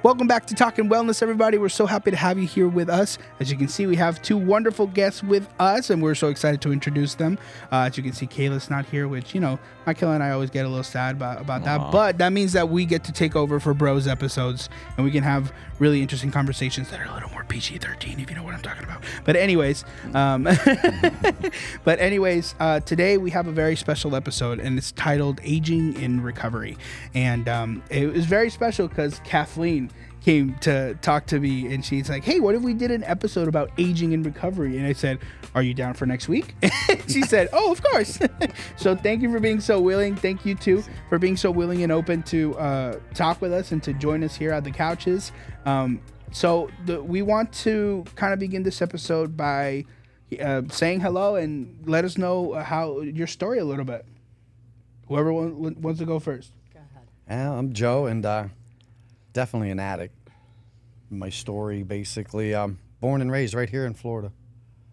Welcome back to Talkin Wellness, everybody. We're so happy to have you here with us. As you can see, we have two wonderful guests with us, and we're so excited to introduce them. As you can see, Kayla's not here, which, you know, Michael and I always get a little sad about that. But that means that we get to take over for Bros episodes, and we can have really interesting conversations that are a little more PG-13, if you know what I'm talking about. But anyways, today we have a very special episode, and it's titled Aging in Recovery. And it was very special because Kathleen came to talk to me, and she's like, hey, what if we did an episode about aging in recovery? And I said, are you down for next week? She said, oh, of course. So thank you for being so willing. Thank you too for being so willing and open to talk with us and to join us here at the couches. We want to kind of begin this episode by saying hello and let us know how your story a little bit. Whoever wants to go first. Go ahead. I'm Joe, and definitely an addict. My story, basically, born and raised right here in Florida.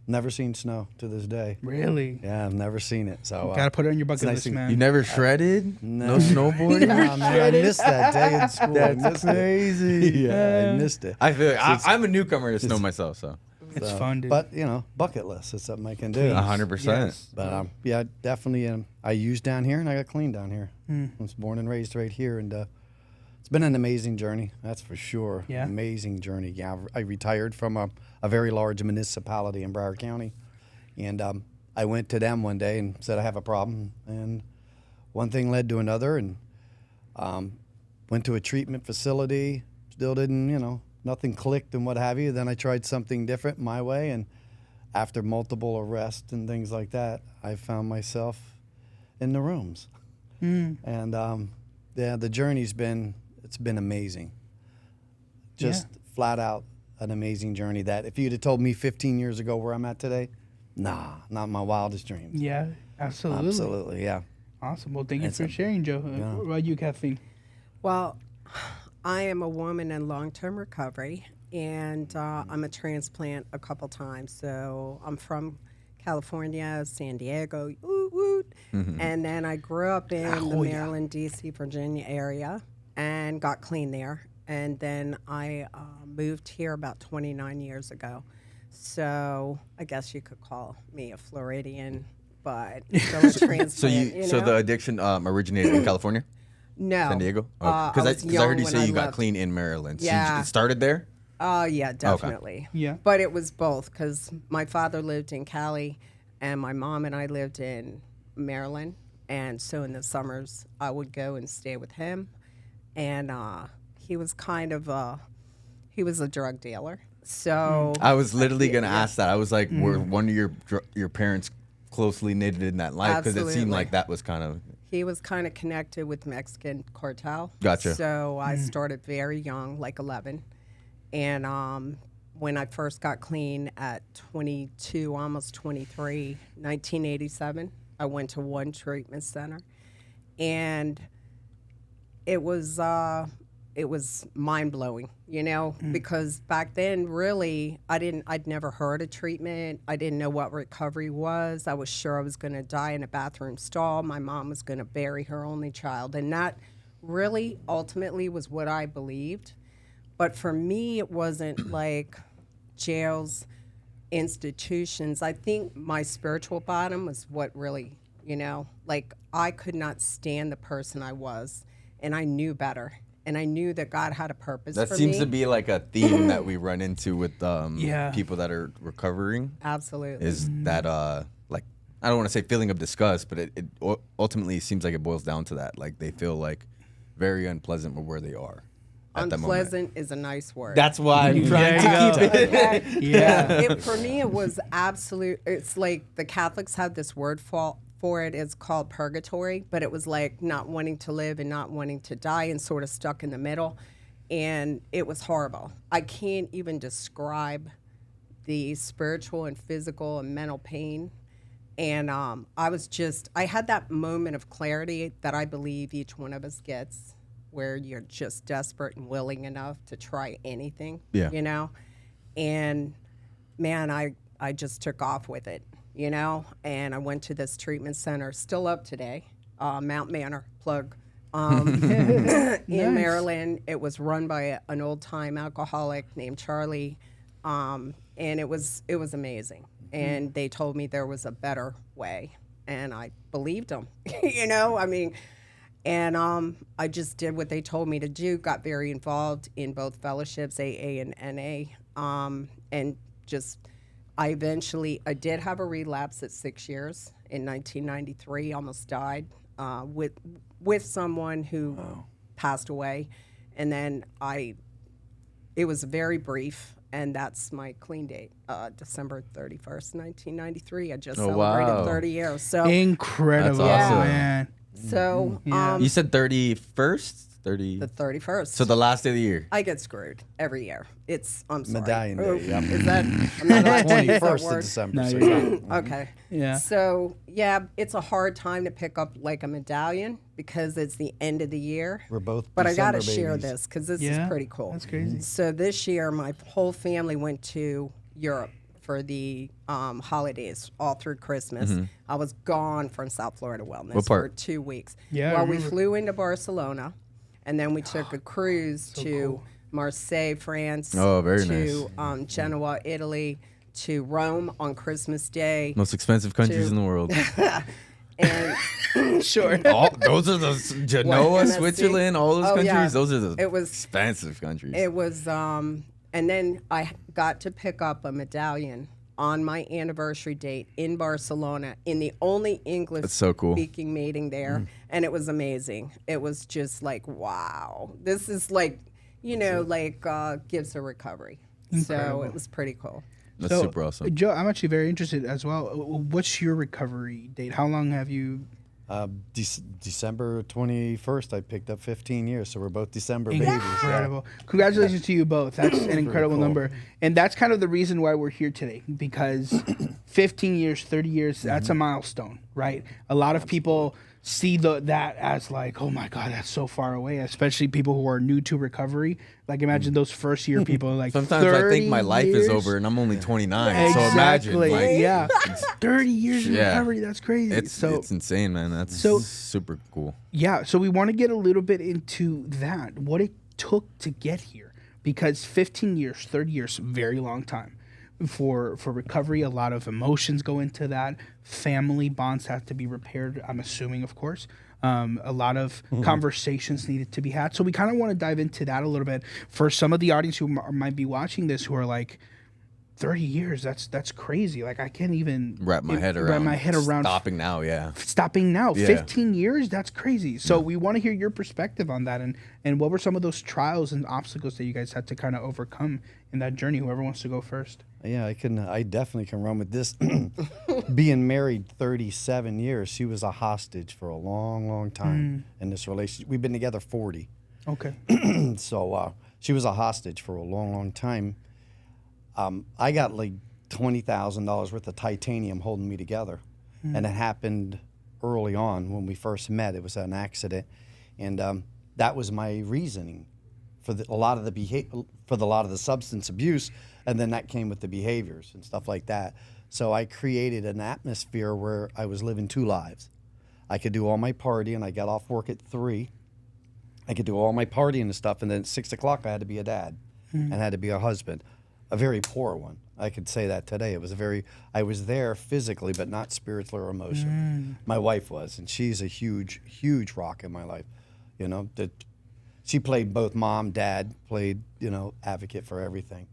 Never seen snow to this day. Really? Yeah, I've never seen it. So gotta put it on your bucket list, man. You never shredded? No snowboarding? Nah, man, I missed that day in school. That's crazy. Yeah, I missed it. I feel I'm a newcomer to snow myself, so. It's fun, dude. But, you know, bucket list is something I can do. 100%. Yes. But, yeah, definitely, I used down here, and I got clean down here. I was born and raised right here, and it's been an amazing journey, that's for sure. Yeah. Amazing journey. Yeah, I retired from a very large municipality in Broward County, and I went to them one day and said I have a problem, and one thing led to another, and went to a treatment facility, still didn't, you know, nothing clicked and what have you. Then I tried something different my way, and after multiple arrests and things like that, I found myself in the rooms. And yeah, the journey's been amazing. Just flat out an amazing journey that if you'd have told me 15 years ago where I'm at today, nah, not my wildest dreams. Yeah, absolutely. Absolutely, yeah. Awesome. Well, thank you for sharing, Joe. What about you, Kathleen? Well, I am a woman in long-term recovery, and I'm a transplant a couple times. So I'm from California, San Diego, woot, woot. And then I grew up in the Maryland, D.C., Virginia area and got clean there. And then I moved here about 29 years ago. So I guess you could call me a Floridian, but still a transplant. So the addiction originated in California? No. San Diego? Because I heard you say you got clean in Maryland. Yeah. So it started there? Yeah, definitely. Okay. Yeah. But it was both, because my father lived in Cali, and my mom and I lived in Maryland. And so in the summers, I would go and stay with him. And he was he was a drug dealer. So I was literally going to ask that. I was like, were one of your parents closely knitted in that life? Because it seemed like that was kind of... He was kind of connected with Mexican cartel. Gotcha. So I started very young, like 11. And when I first got clean at 22, almost 23, 1987, I went to one treatment center. And it was mind-blowing, you know, because back then, really, I'd never heard of treatment. I didn't know what recovery was. I was sure I was going to die in a bathroom stall. My mom was going to bury her only child. And that really, ultimately, was what I believed. But for me, it wasn't like jails, institutions. I think my spiritual bottom was what really, you know, like I could not stand the person I was, and I knew better. And I knew that God had a purpose for me. That seems to be like a theme that we run into with people that are recovering. Absolutely. Is that, like, I don't want to say feeling of disgust, but it ultimately seems like it boils down to that. Like, they feel like very unpleasant with where they are at that moment. Unpleasant is a nice word. That's why I'm trying to keep it. Okay. Yeah. For me, it was absolute. It's like the Catholics have this word for it. It's called purgatory, but it was like not wanting to live and not wanting to die and sort of stuck in the middle. And it was horrible. I can't even describe the spiritual and physical and mental pain. And I had that moment of clarity that I believe each one of us gets, where you're just desperate and willing enough to try anything, you know? And man, I just took off with it, you know? And I went to this treatment center, still up today, Mount Manor, plug. in Nice. Maryland. It was run by an old-time alcoholic named Charlie, and it was amazing. And they told me there was a better way, and I believed them. I mean, and I just did what they told me to do. Got very involved in both fellowships, AA and NA, and just. I did have a relapse at 6 years in 1993. Almost died with someone who passed away, and then it was very brief, and that's my clean date, December 31st, 1993. I just celebrated wow. 30 years. So Incredible, That's awesome. man. So Yeah. You said 31st? the 31st. So the last day of the year. I get screwed every year. I'm sorry. Medallion Day, Oh, yep. Is that I'm not allowed to use that 21st of word. December. No, so you're yeah. Okay. Yeah. So yeah, it's a hard time to pick up like a medallion because it's the end of the year. We're both But I got to December share babies. this because this Yeah, is pretty cool. that's crazy. So this year, my whole family went to Europe for the holidays, all through Christmas. I was gone from South Florida Wellness What part? for 2 weeks. Yeah, I Well, we remember. flew into Barcelona, and then we took a cruise to Marseille, France. Oh, very to Genoa, Italy. To Rome on Christmas Day. Most expensive countries in the world. And Sure. Those are the Genoa, MSC? Switzerland, all those Oh, countries. yeah. Those are the It was- expensive countries. it was, and then I got to pick up a medallion on my anniversary date in Barcelona in the only English That's so cool. speaking meeting there. And it was amazing. It was just like, wow, this is like, gives a recovery. So it was pretty cool. That's super awesome. Joe, I'm actually very interested as well. What's your recovery date? How long have you? December 21st, I picked up 15 years, so we're both December babies. Yeah. Incredible. Congratulations to you both. That's an incredible cool. number. And that's kind of the reason why we're here today, because 15 years, 30 years, that's a milestone, right? A lot of people see that as like, oh my God, that's so far away, especially people who are new to recovery. Like imagine those first year people like Sometimes I think 30 my life is years? over and I'm only 29. Exactly. So imagine. Like, yeah. 30 years in Yeah. recovery. That's crazy. it's insane, man. That's So- super cool. Yeah, so we want to get a little bit into that, what it took to get here, because 15 years, 30 years, very long time for recovery. A lot of emotions go into that. Family bonds have to be repaired, I'm assuming, of course. A lot of conversations needed to be had. So we kind of want to dive into that a little bit for some of the audience who might be watching this who are like, 30 years, that's crazy. Like I can't even Wrap my head around stopping now, yeah. Stopping now. Yeah. 15 years, that's crazy. So we want to hear your perspective on that, and what were some of those trials and obstacles that you guys had to kind of overcome in that journey? Whoever wants to go first. Yeah, I definitely can run with this. Being married 37 years, she was a hostage for a long, long time in this relationship. We've been together 40. Okay. So she was a hostage for a long, long time. I got like $20,000 worth of titanium holding me together. And it happened early on when we first met. It was an accident. And that was my reasoning for a lot of the substance abuse. And then that came with the behaviors and stuff like that. So I created an atmosphere where I was living two lives. I could do all my partying. I got off work at 3. I could do all my partying and stuff. And then at 6 o'clock, I had to be a dad and had to be a husband. A very poor one. I could say that today. I was there physically, but not spiritually or emotionally. My wife was, and she's a huge, huge rock in my life. She played both mom, dad, played, advocate for everything.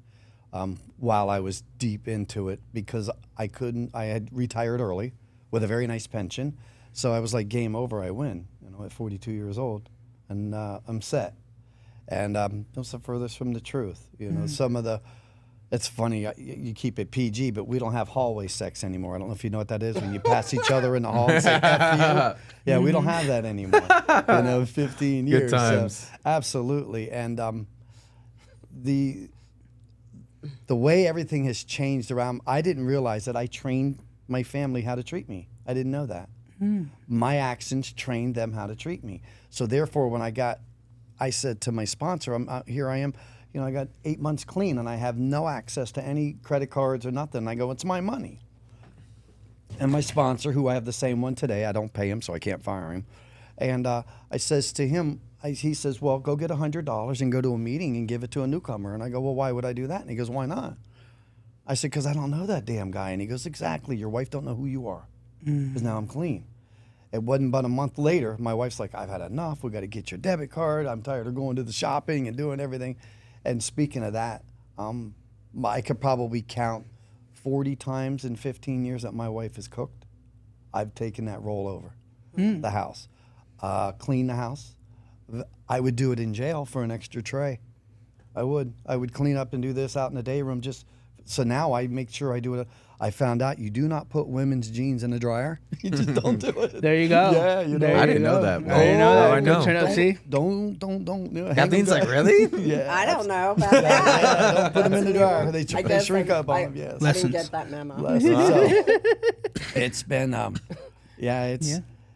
While I was deep into it, because I had retired early with a very nice pension. So I was like, game over, I win, at 42 years old, and I'm set. And that's the furthest from the truth. It's funny, you keep it PG, but we don't have hallway sex anymore. I don't know if you know what that is, when you pass each other in the hall and say, F you. Yeah, we don't have that anymore. 15 years. Good times. So, absolutely. And the way everything has changed around, I didn't realize that I trained my family how to treat me. I didn't know that. My actions trained them how to treat me. So therefore, when I said to my sponsor, here I am, I got 8 months clean and I have no access to any credit cards or nothing. I go, it's my money. And my sponsor, who I have the same one today, I don't pay him, so I can't fire him. And I says to him, he says, well, go get $100 and go to a meeting and give it to a newcomer. And I go, well, why would I do that? And he goes, why not? I said, because I don't know that damn guy. And he goes, exactly. Your wife don't know who you are. Because now I'm clean. It wasn't but a month later, my wife's like, I've had enough. We got to get your debit card. I'm tired of going to the shopping and doing everything. And speaking of that, I could probably count 40 times in 15 years that my wife has cooked. I've taken that role over the house. Clean the house. I would do it in jail for an extra tray. I would clean up and do this out in the day room just so now I make sure I do it. I found out you do not put women's jeans in the dryer. You just don't do it. There you go. Yeah, you know. I didn't know that. I didn't know that. I know. Turn out, see? Don't. Kathleen's like, really? Yeah. I don't know about that. Don't put them in the dryer. They I guess shrink up on them. I Yes. didn't Lessons. get that memo. So, it's been,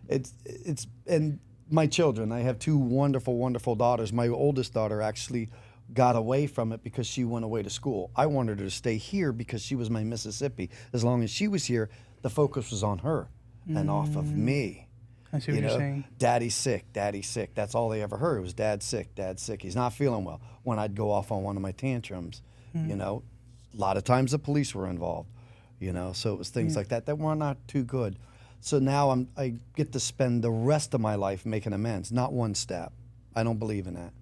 it's and my children. I have two wonderful, wonderful daughters. My oldest daughter actually got away from it because she went away to school. I wanted her to stay here because she was my Mississippi. As long as she was here, the focus was on her and off of me. I see what you're saying. Daddy's sick, daddy's sick. That's all they ever heard was dad's sick, dad's sick. He's not feeling well. When I'd go off on one of my tantrums, a lot of times the police were involved, so it was things like that were not too good. So now I get to spend the rest of my life making amends, not one step. I don't believe in that.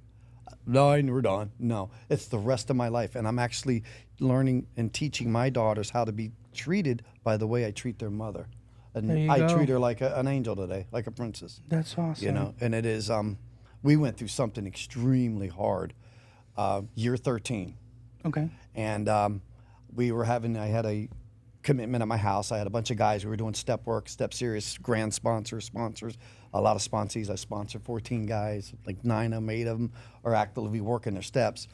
No, we're done. No, it's the rest of my life. And I'm actually learning and teaching my daughters how to be treated by the way I treat their mother. And I treat her like an angel today, like a princess. That's awesome. And it is, we went through something extremely hard, year 13. Okay. And I had a commitment at my house. I had a bunch of guys. We were doing step work, step series, grand sponsors, a lot of sponsees. I sponsored 14 guys, like 8 of them are actively working their steps.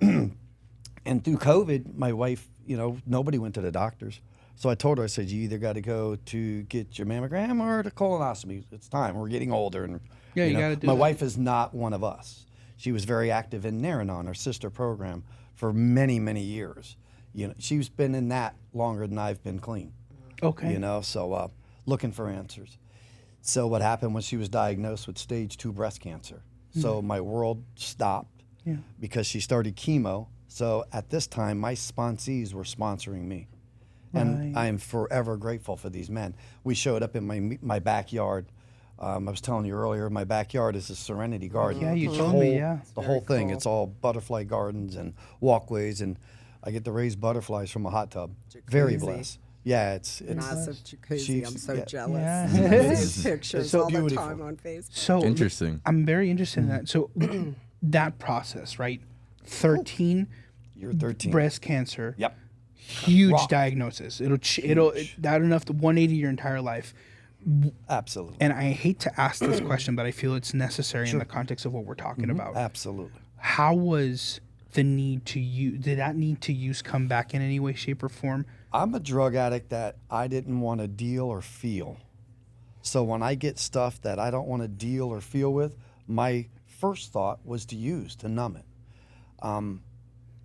And through COVID, my wife, nobody went to the doctors. So I told her, I said, you either got to go to get your mammogram or the colonoscopy. It's time. We're getting older. And Yeah, you got to do my that. wife is not one of us. She was very active in Naranon, our sister program, for many, many years. She's been in that longer than I've been clean. Okay. So looking for answers. So what happened when she was diagnosed with stage 2 breast cancer? So my world stopped because she started chemo. So at this time, my sponsees were sponsoring me. And Right. I am forever grateful for these men. We showed up in my backyard. I was telling you earlier, my backyard is a serenity garden. Yeah, you The told whole- me, yeah. The whole Very thing. cool. It's all butterfly gardens and walkways, and I get to raise butterflies from a hot tub. Very Jacuzzi. blessed. Yeah, it's Massive jacuzzi. she's- I'm so yeah. jealous. Yeah. I see pictures so all the beautiful. time on Facebook. So Interesting. I'm very interested in that. So that process, right? 13 You're 13. breast cancer. Yep. Huge Rock. diagnosis. That'll Huge. that enough to 180 your entire life. Absolutely. And I hate to ask this question, but I feel it's necessary in the context of what we're talking about. Absolutely. How was the need to use? Did that need to use come back in any way, shape, or form? I'm a drug addict that I didn't want to deal or feel. So when I get stuff that I don't want to deal or feel with, my first thought was to use, to numb it.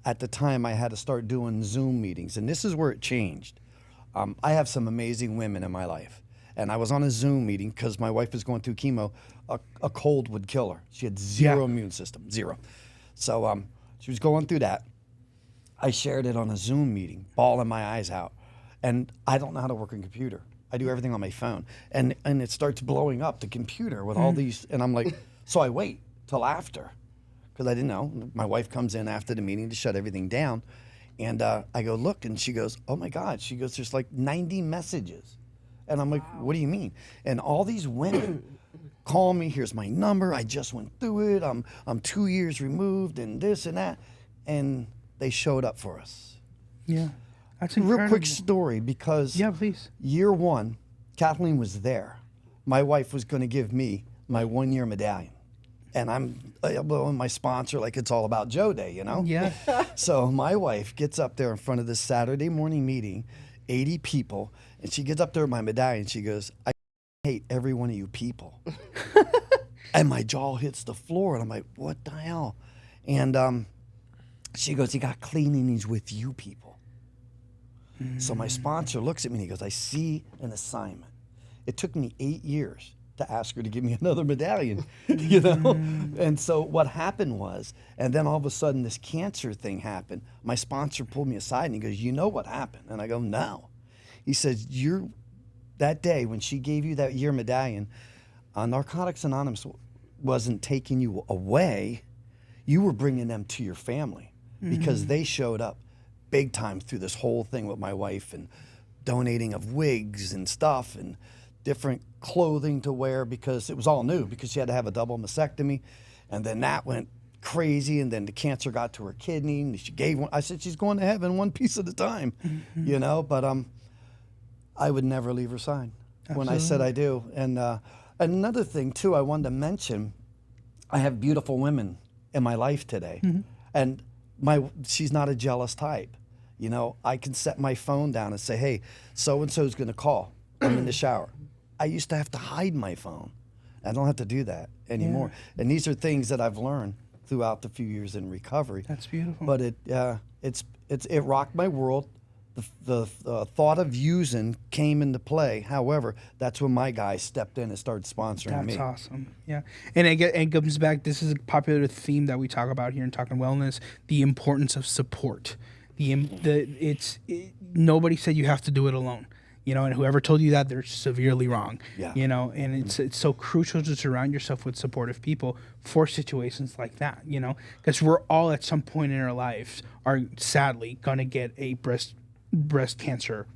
At the time, I had to start doing Zoom meetings, and this is where it changed. I have some amazing women in my life, and I was on a Zoom meeting because my wife was going through chemo. A cold would kill her. She had zero immune system, zero. So she was going through that. I shared it on a Zoom meeting, bawling my eyes out, and I don't know how to work a computer. I do everything on my phone, and it starts blowing up the computer with all these, and I'm like, so I wait till after. Because I didn't know. My wife comes in after the meeting to shut everything down. And I go, look, and she goes, oh my God. She goes, there's like 90 messages. And I'm like, what do you mean? And all these women call me, here's my number, I just went through it, I'm 2 years removed, and this and that. And they showed up for us. Yeah, that's incredible. Real quick story, because Yeah, please. year 1, Kathleen was there. My wife was going to give me my 1-year medallion. And I'm blowing my sponsor like it's all about Joe Day, Yeah. So my wife gets up there in front of this Saturday morning meeting, 80 people, and she gets up there with my medallion. She goes, I hate every one of you people. And my jaw hits the floor, and I'm like, what the hell? And she goes, he got cleanings with you people. So my sponsor looks at me and he goes, I see an assignment. It took me 8 years to ask her to give me another medallion, you know? And so what happened was, and then all of a sudden this cancer thing happened. My sponsor pulled me aside and he goes, you know what happened? And I go, no. He says, that day when she gave you that year medallion, Narcotics Anonymous wasn't taking you away. You were bringing them to your family because they showed up big time through this whole thing with my wife and donating of wigs and stuff and different clothing to wear because it was all new because she had to have a double mastectomy. And then that went crazy. And then the cancer got to her kidney and she gave one. I said, she's going to heaven one piece at a time, you know, but I would never leave her side when I said I do. And another thing too, I wanted to mention, I have beautiful women in my life today. And she's not a jealous type. You know, I can set my phone down and say, hey, so-and-so's going to call. I'm in the shower. I used to have to hide my phone. I don't have to do that anymore. And these are things that I've learned throughout the few years in recovery. That's beautiful. But it rocked my world. The thought of using came into play. However, that's when my guys stepped in and started sponsoring me. That's awesome. Yeah. And it comes back, this is a popular theme that we talk about here in Talkin' Wellness, the importance of support. Nobody said you have to do it alone. You know, and whoever told you that, they're severely wrong. Yeah. You know, and it's so crucial to surround yourself with supportive people for situations like that, you know, because we're all at some point in our lives are sadly going to get a breast cancer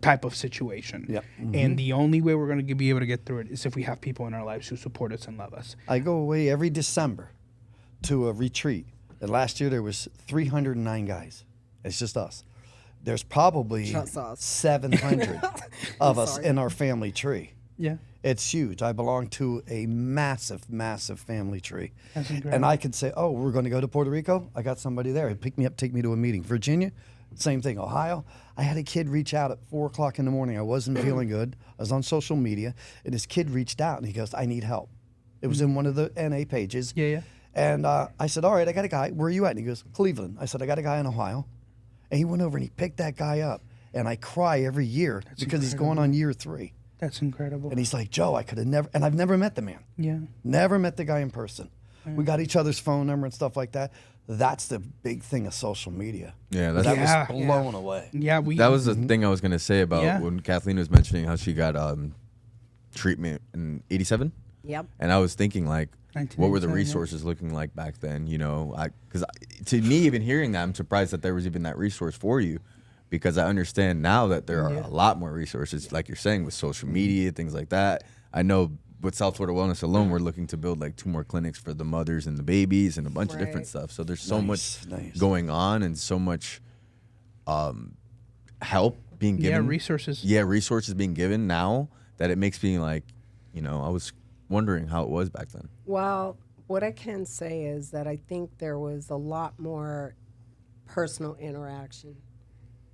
type of situation. Yep. And the only way we're going to be able to get through it is if we have people in our lives who support us and love us. I go away every December to a retreat. And last year there was 309 guys. It's just us. There's probably 700 of us in our family tree. Yeah. It's huge. I belong to a massive, massive family tree. That's incredible. And I could say, oh, we're going to go to Puerto Rico. I got somebody there. He'd pick me up, take me to a meeting. Virginia, same thing. Ohio, I had a kid reach out at 4 o'clock in the morning. I wasn't feeling good. I was on social media, and this kid reached out, and he goes, I need help. It was in one of the NA pages. Yeah. And I said, all right, I got a guy. Where are you at? And he goes, Cleveland. I said, I got a guy in Ohio. And he went over and he picked that guy up. And I cry every year because he's going on year 3. That's incredible. And he's like, Joe, I could have never, and I've never met the man. Yeah. Never met the guy in person. We got each other's phone number and stuff like that. That's the big thing of social media. Yeah, That was blown away. Yeah, that was the thing I was gonna say about when Kathleen was mentioning how she got treatment in '87. Yep. And I was thinking, like, what were the 1987, resources looking like back then? You know, because to me, even hearing that, I'm surprised that there was even that resource for you, because I understand now that there are a lot more resources, like you're saying, with social media, things like that. I know with South Florida Wellness alone, we're looking to build like 2 more clinics for the mothers and the babies and a bunch of different stuff. So there's so much going on and so much help being given. Yeah, resources. Yeah, resources being given now that it makes me like, you know, I was wondering how it was back then. Well, what I can say is that I think there was a lot more personal interaction.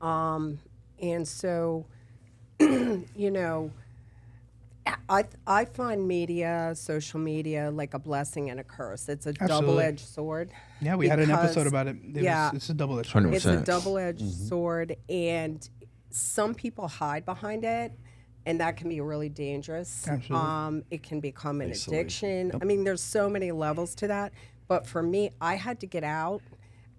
And so, you know, I find social media, like a blessing and a curse. It's a double-edged sword. Yeah, we had an episode about it. It's a double-edged sword. 100%. It's a double-edged sword, and some people hide behind it, and that can be really dangerous. Absolutely. It can become an addiction. I mean, there's so many levels to that. But for me, I had to get out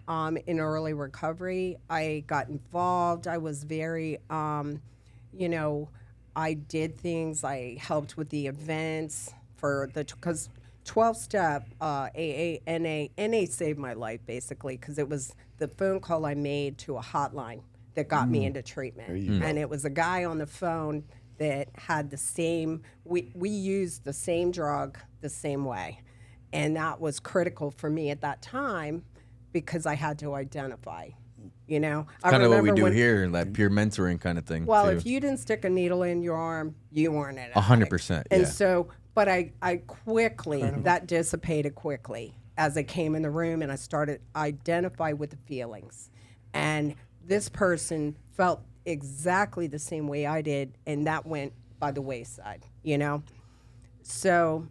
in early recovery. I got involved. I was very, you know, I did things. I helped with the events because 12-step AA, NA saved my life basically, because it was the phone call I made to a hotline that got me into treatment. And it was a guy on the phone that had the same, we used the same drug the same way. And that was critical for me at that time because I had to identify. You know, kind of what we do here, like peer mentoring kind of thing. Well, too. if you didn't stick a needle in your arm, you weren't an addict. 100%. And so, but I quickly, that dissipated quickly as I came in the room and I started identify with the feelings. And this person felt exactly the same way I did, and that went by the wayside, you know? So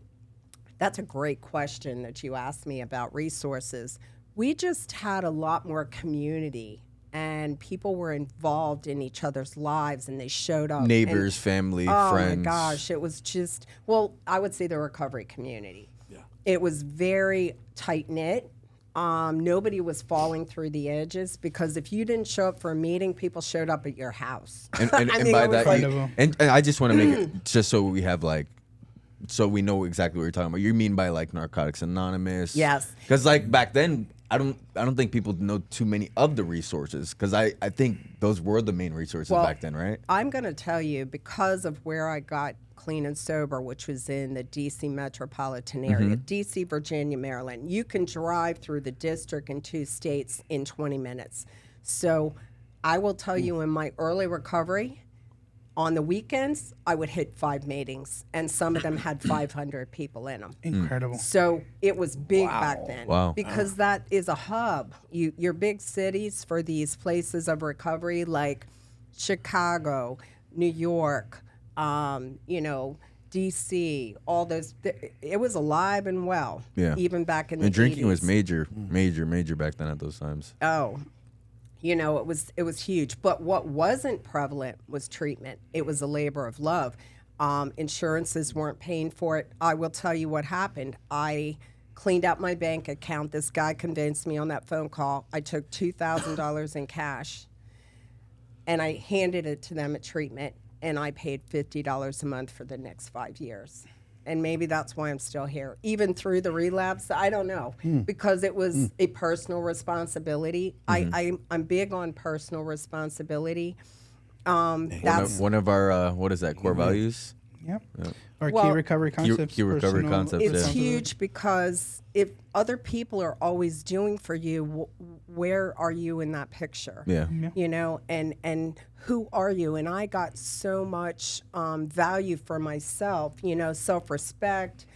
that's a great question that you asked me about resources. We just had a lot more community and people were involved in each other's lives, and they showed up. Neighbors, family, friends. Oh my gosh, it was just, well, I would say the recovery community. Yeah. It was very tight knit. Nobody was falling through the edges, because if you didn't show up for a meeting, people showed up at your house. And by that, and I just want to make it just so we have like, so we know exactly what you're talking about. You mean by like Narcotics Anonymous? Yes. Because like back then, I don't think people know too many of the resources, because I think those were the main resources back then, right? I'm going to tell you, because of where I got clean and sober, which was in the D.C. metropolitan area, D.C., Virginia, Maryland. You can drive through the district in 2 states in 20 minutes. So I will tell you, in my early recovery, on the weekends, I would hit 5 meetings, and some of them had 500 people in them. Incredible. So it was big back then. Wow. Because that is a hub. Your big cities for these places of recovery, like Chicago, New York, D.C., all those, it was alive and well, even back in the 80s. And drinking was major back then at those times. Oh, it was huge. But what wasn't prevalent was treatment. It was a labor of love. Insurances weren't paying for it. I will tell you what happened. I cleaned out my bank account. This guy convinced me on that phone call. I took $2,000 in cash, and I handed it to them at treatment, and I paid $50 a month for the next 5 years. And maybe that's why I'm still here, even through the relapse. I don't know, because it was a personal responsibility. I'm big on personal responsibility. That's one of our what is that, core values? Yep. Our key recovery concepts. Key recovery concepts. It's huge, because if other people are always doing for you, where are you in that picture? Yeah. And who are you? And I got so much value for myself, self-respect,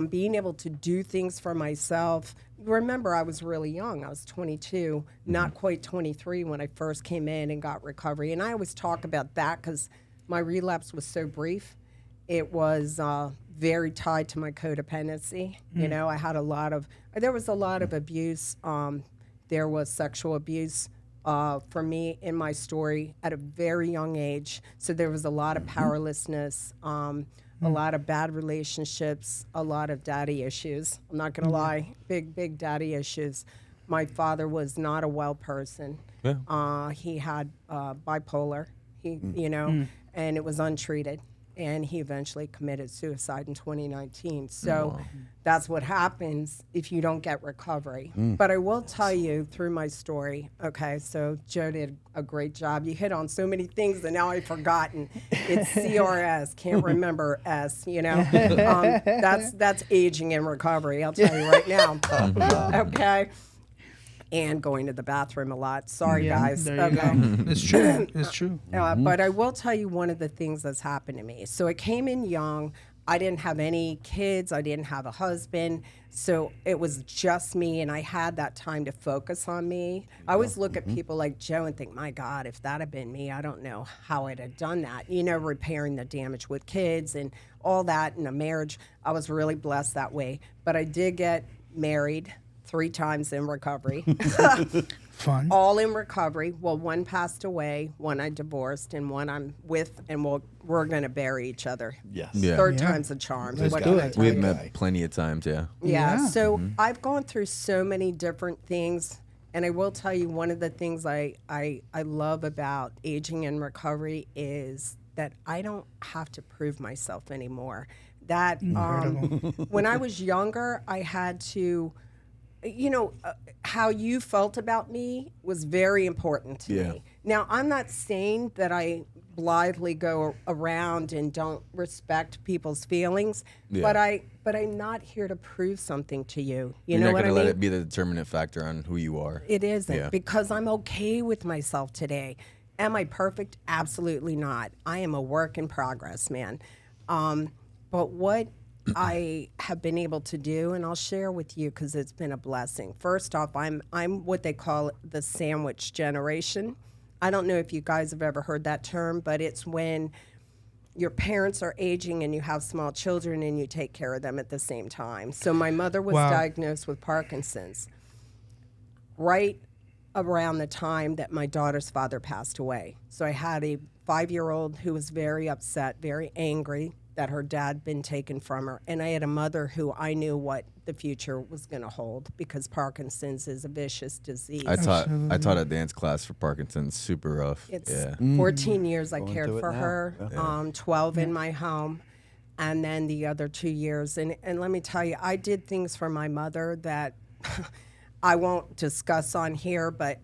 being able to do things for myself. Remember, I was really young. I was 22, not quite 23 when I first came in and got recovery. And I always talk about that because my relapse was so brief. It was very tied to my codependency. I had there was a lot of abuse. There was sexual abuse for me in my story at a very young age. So there was a lot of powerlessness, a lot of bad relationships, a lot of daddy issues. I'm not going to lie, big daddy issues. My father was not a well person. Yeah. He had bipolar, and it was untreated. And he eventually committed suicide in 2019. So that's what happens if you don't get recovery. But I will tell you through my story, okay, so Joe did a great job. You hit on so many things that now I've forgotten. It's CRS, can't remember S, that's aging in recovery, I'll tell you right now. Okay. And going to the bathroom a lot. Sorry, guys. Okay. It's true. It's true. But I will tell you one of the things that's happened to me. So I came in young. I didn't have any kids. I didn't have a husband. So it was just me, and I had that time to focus on me. I always look at people like Joe and think, my God, if that had been me, I don't know how I'd have done that. Repairing the damage with kids and all that in a marriage. I was really blessed that way. But I did get married 3 times in recovery. Fun. All in recovery. Well, one passed away, one I divorced, and one I'm with, and we're going to bury each other. Yes. Yeah. Third time's a charm. Let's do it. We've met plenty of times, yeah. Yeah. So I've gone through so many different things, and I will tell you one of the things I love about aging in recovery is that I don't have to prove myself anymore. That when I was younger, I had to... how you felt about me was very important to me. Now, I'm not saying that I blithely go around and don't respect people's feelings, but I'm not here to prove something to you. You're know not what I going to mean? let it be the determinant factor on who you are. It isn't, because I'm okay with myself today. Am I perfect? Absolutely not. I am a work in progress, man. But what I have been able to do, and I'll share with you because it's been a blessing. First off, I'm what they call the sandwich generation. I don't know if you guys have ever heard that term, but it's when your parents are aging and you have small children and you take care of them at the same time. So my mother was diagnosed with Parkinson's right around the time that my daughter's father passed away. So I had a 5-year-old who was very upset, very angry that her dad had been taken from her. And I had a mother who I knew what the future was going to hold, because Parkinson's is a vicious disease. I taught a dance class for Parkinson's, super rough. It's yeah. 14 years I Going cared through it for now. her, Yeah. 12 in my home, and then the other 2 years. And let me tell you, I did things for my mother that I won't discuss on here, but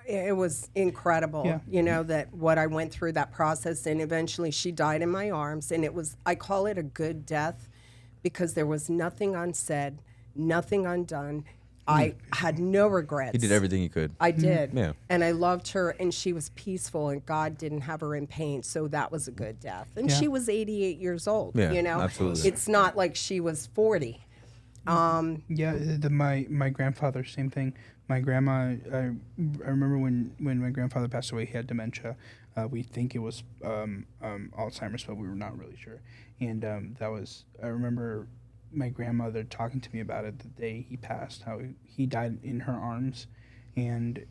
it was incredible, Yeah. you know, that what I went through, that process. And eventually she died in my arms. And it was, I call it a good death, because there was nothing unsaid, nothing undone. I had no regrets. He did everything he could. I did. Yeah. And I loved her, and she was peaceful, and God didn't have her in pain. So that was a good death. And Yeah. she was 88 years old, Yeah, you know? absolutely. It's not like she was 40. Yeah, my grandfather, same thing. My grandma, I remember when my grandfather passed away, he had dementia. We think it was Alzheimer's, but we were not really sure. And I remember my grandmother talking to me about it the day he passed, how he died in her arms, and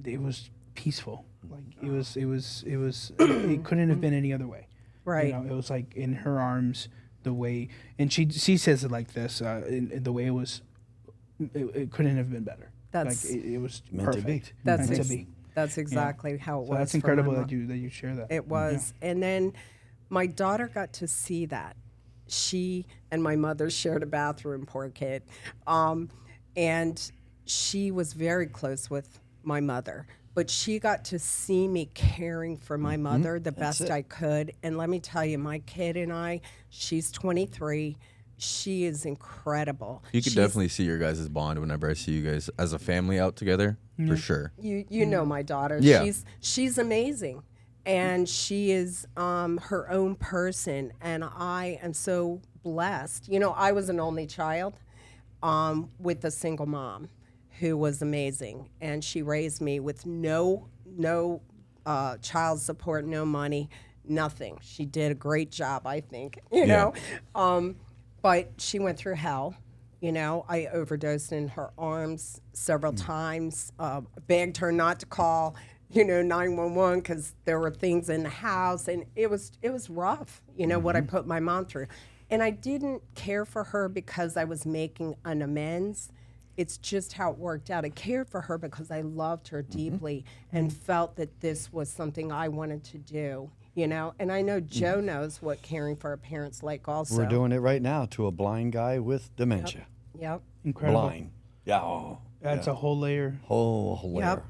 it was peaceful. Like it couldn't have been any other way. Right. You know, it was like in her arms, the way, and she says it like this, in the way it was, it couldn't have been better. That's- like it was Meant to be. perfect. That's meant ex- to be. That's exactly how it So was. that's for my incredible mom. that you share that. It was. And then my daughter got to see that. She and my mother shared a bathroom, poor kid. And she was very close with my mother. But she got to see me caring for my mother the best it. I could. And let me tell you, my kid and I, she's 23. She is incredible. You could She's- definitely see your guys' bond whenever I see you guys as a family out together, for sure. You know my daughter. Yeah. She's amazing, and she is her own person, and I am so blessed. You know, I was an only child with a single mom who was amazing, and she raised me with no child support, no money, nothing. She did a great job, I think. You know, but she went through hell. You know, I overdosed in her arms several times, begged her not to call, 911, because there were things in the house, and it was rough, what I put my mom through. And I didn't care for her because I was making an amends. It's just how it worked out. I cared for her because I loved her deeply and felt that this was something I wanted to do, And I know Joe knows what caring for a parent's like also. We're doing it right now to a blind guy with dementia. Yep. Incredible. Blind. Yeah. Oh, That's a whole layer. whole Yep. layer.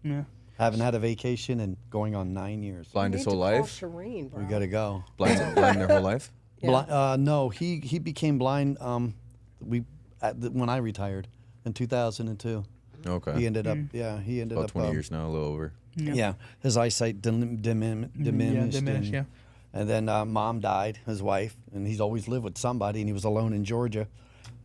Yeah. Haven't had a vacation and going on 9 years. Blind You his need whole to call life? Shireen, bro. We got to go. Blind their whole life? No, he became blind when I retired in 2002. Okay. He ended up he ended About up 20 years now, a little over. Yeah, his eyesight diminished. diminished, and, yeah. and then mom died, his wife, and he's always lived with somebody, and he was alone in Georgia.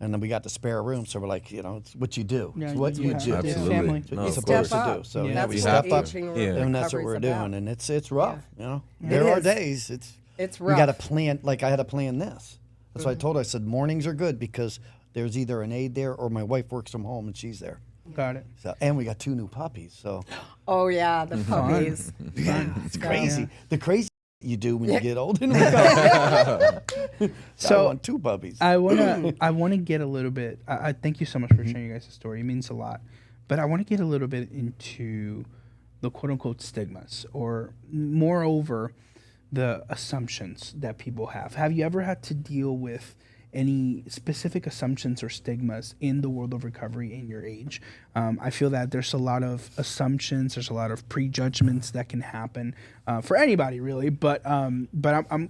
And then we got the spare room, so we're like, it's what you do. Yeah, It's what you do. have to. Absolutely. Family. It's what No, you're of supposed course. to do. So Yeah. yeah, we That's step what up, aging Yeah. and that's what recovery's we're about. doing. And it's rough, There It are is. days It's we got to rough. plan. Like I had to plan this. That's why I told her. I said mornings are good because there's either an aide there or my wife works from home and she's there. Got it. So and we got 2 new puppies. So Oh yeah, the puppies. yeah, it's crazy. Yeah. The crazy you do when you get old. I So want 2 puppies. I wanna get a little bit. I thank you so much for sharing your guys' story. It means a lot. But I want to get a little bit into the quote unquote stigmas, or moreover, the assumptions that people have. Have you ever had to deal with any specific assumptions or stigmas in the world of recovery in your age? I feel that there's a lot of assumptions, there's a lot of prejudgments that can happen for anybody really, but I'm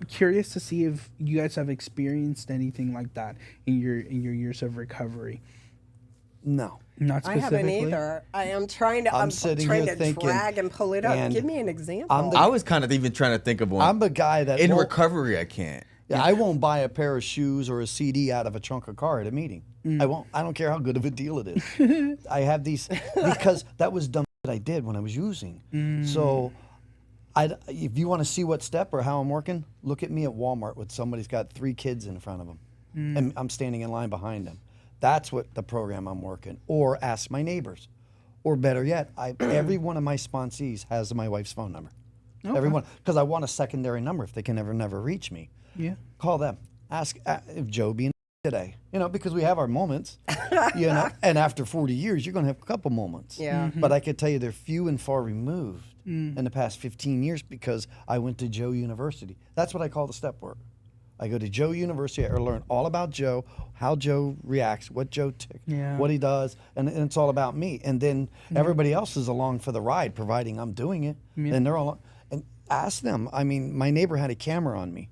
curious to see if you guys have experienced anything like that in your years of recovery. No. Not I haven't specifically. either. I'm trying to sitting trying here to thinking, drag and pull it up. and Give me an example. I was kind of even trying to think of one. I'm the guy that in won't- recovery, I can't. Yeah, I won't buy a pair of shoes or a CD out of a trunk of car at a meeting. I won't. I don't care how good of a deal it is. I have these because that was dumb that I did when I was using. So, if you want to see what step or how I'm working, look at me at Walmart with somebody's got 3 kids in front of them, and I'm standing in line behind them. That's what the program I'm working. Or ask my neighbors, Or better yet, every one of my sponsees has my wife's phone number. Okay. Everyone, because I want a secondary number if they can never reach me. Yeah. Call them. Ask if Joe being today, because we have our moments, and after 40 years, you're going to have a couple moments. Yeah. But I could tell you they're few and far removed in the past 15 years because I went to Joe University. That's what I call the step work. I go to Joe University. I learn all about Joe, how Joe reacts, what Joe what he does, and it's all about me. And then everybody else is along for the ride, providing I'm doing it. And they're all, and ask them. I mean, my neighbor had a camera on me,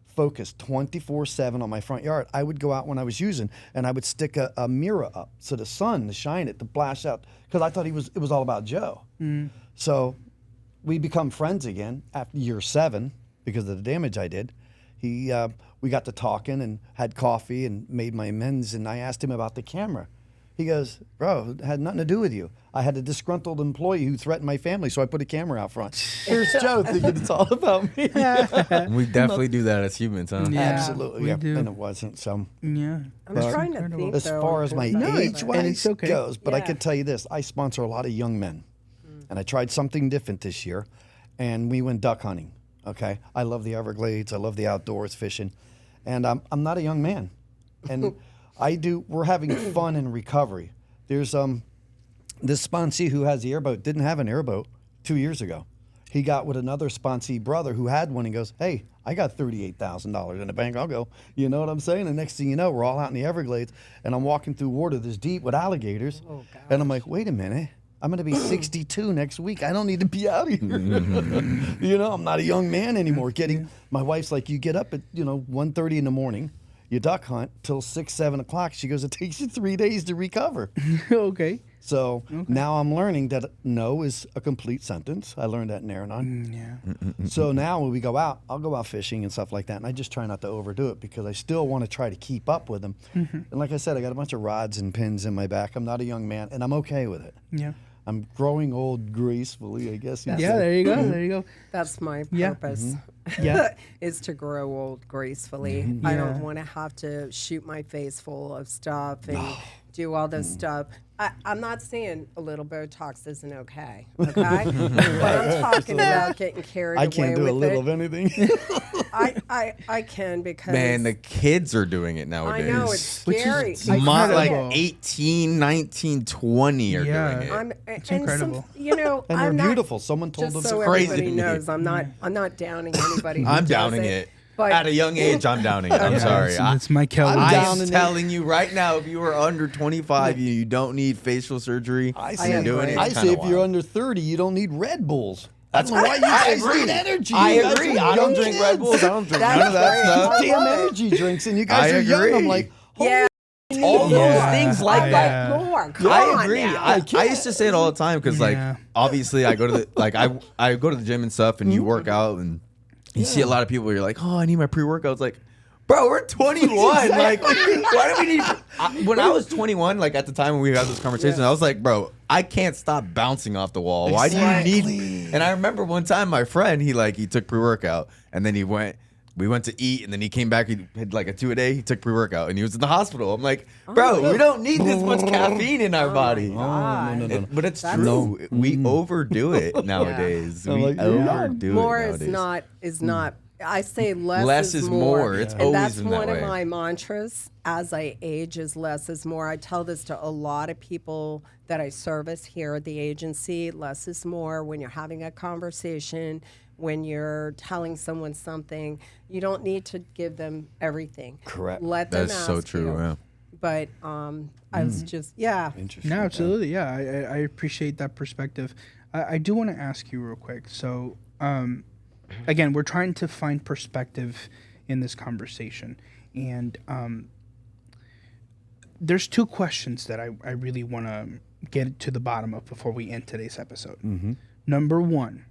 focused 24/7 on my front yard. I would go out when I was using, and I would stick a mirror up so the sun to shine it, to flash out, because I thought it was all about Joe. So we become friends again after year 7 because of the damage I did. We got to talking and had coffee and made my amends, and I asked him about the camera. He goes, bro, it had nothing to do with you. I had a disgruntled employee who threatened my family, so I put a camera out front. Here's Joe thinking it's all about me. We definitely do that as humans, huh? Yeah, Absolutely, we yeah. do. And it wasn't, so. Yeah. I'm trying to think, As though, far as my age-wise okay. goes, but I Yeah. could tell you this, I sponsor a lot of young men. And I tried something different this year, and we went duck hunting, okay? I love the Everglades, I love the outdoors, fishing, and I'm not a young man. And we're having fun in recovery. There's this sponsee who has the airboat, didn't have an airboat 2 years ago. He got with another sponsee brother who had one and goes, hey, I got $38,000 in the bank. I'll go. You know what I'm saying? The next thing you know, we're all out in the Everglades, and I'm walking through water this deep with alligators. Oh, and I'm like, wait a minute. I'm going to be 62 next week. I don't need to be out here. I'm not a young man anymore. My wife's like, you get up at, 1:30 in the morning. You duck hunt till 6, 7 o'clock. She goes, it takes you 3 days to recover. Okay. So now I'm learning that no is a complete sentence. I learned that in Aranon. Yeah. So now when we go out, I'll go out fishing and stuff like that. And I just try not to overdo it because I still want to try to keep up with them. And like I said, I got a bunch of rods and pins in my back. I'm not a young man, and I'm okay with it. Yeah. I'm growing old gracefully, I guess. Yeah, there you go. There you go. That's my Yeah. purpose. Yeah. Is to grow old gracefully. I don't want to have to shoot my face full of stuff and do all this stuff. I'm not saying a little Botox isn't okay, but I'm talking about getting carried away I can't do with a little it. of anything. I can because Man, the kids are doing it I nowadays. know it's Which is scary. Like incredible. 18, 19, 20 are Yeah. doing it. It's incredible. And they're I'm not, beautiful. Someone told just them so to crazy. everybody knows, I'm not downing anybody. who I'm does downing it. But At a young age, I'm downing it. I'm Yeah, sorry. It's Mike Kelly. I'm down I'm in it. telling you right now, if you are under 25, you don't need facial surgery. I say- say, doing it, I it's say kinda if you're wild. under 30, you don't need Red Bulls. That's why you guys need energy. I You guys agree. are I don't young drink kids. Red Bulls. I don't drink That's none of that great. stuff. I Damn love it. energy drinks, and you guys I are young. agree. I'm like, yeah, All Yeah. those things like I that. like more. Come I on agree. now. I used to say it all the time because, Yeah. obviously, I go to the I go to the gym and stuff, and you work out, and you see a lot of people where you're like, oh, I need my pre-workout. It's like, bro, we're 21. Like, why do we need? When I was 21, like at the time when we had this conversation, I was like, bro, I can't stop bouncing off the wall. Why do you need? And I remember one time my friend, he took pre-workout, and then we went to eat, and then he came back. He had like a 2-a-day. He took pre-workout, and he was in the hospital. I'm like, bro, we don't need this much caffeine in our body. no. But it's That's- true. We overdo it nowadays. I'm We like, yeah. overdo More it nowadays. is not. I say less, Less is more. It's and always that's been that one way. of my mantras as I age is less is more. I tell this to a lot of people that I service here at the agency. Less is more. When you're having a conversation, when you're telling someone something, you don't need to give them everything. Correct. Let them That's so ask true. you. Yeah. But I was just Interesting. No, absolutely. Yeah, I appreciate that perspective. I do want to ask you real quick. So, again, we're trying to find perspective in this conversation. And there's 2 questions that I really want to get to the bottom of before we end today's episode. Number 1,